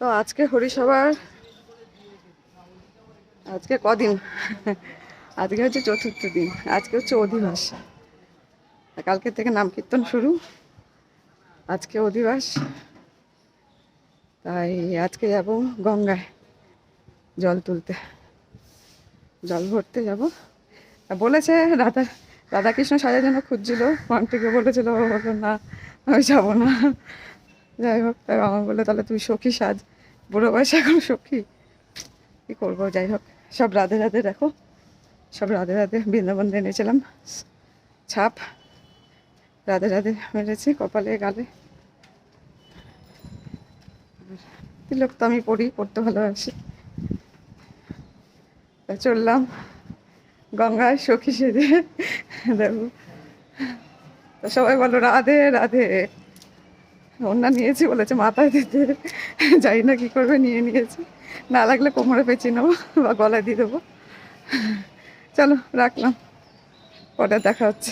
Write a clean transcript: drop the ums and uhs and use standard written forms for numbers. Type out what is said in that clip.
তো আজকে হরিসভার আজকে কদিন? আজকে হচ্ছে চতুর্থ দিন। আজকে হচ্ছে অধিবাস। কালকে থেকে নাম কীর্তন শুরু, আজকে অধিবাস। তাই আজকে যাব গঙ্গায় জল তুলতে, জল ভরতে যাব। বলেছে রাধাকৃষ্ণ সাজার জন্য খুঁজছিল, মাংটিকে বলেছিল, ও বললো না আমি যাবো না। যাই হোক, তাই আমার বললো তাহলে তুই সখী সাজ, বুড়ো বয়সে এখন সখী কী করবো। যাই হোক, সব রাধে রাধে দেখো, সব রাধে রাধে। বৃন্দাবন এনেছিলাম ছাপ, রাধে রাধে মেরেছি কপালে গালে। তিলক তো আমি পড়তে ভালোবাসি। তা চললাম গঙ্গায় সখী সেজে। দেখো, তো সবাই বলো রাধে রাধে। ওনা নিয়েছি, বলেছে মাথায় দিতে, যাই না কি করবে, নিয়ে নিয়েছি। না লাগলে কোমরে পেঁচিয়ে নেবো বা গলায় দিয়ে দেবো। চলো রাখলাম, পরে দেখা হচ্ছে।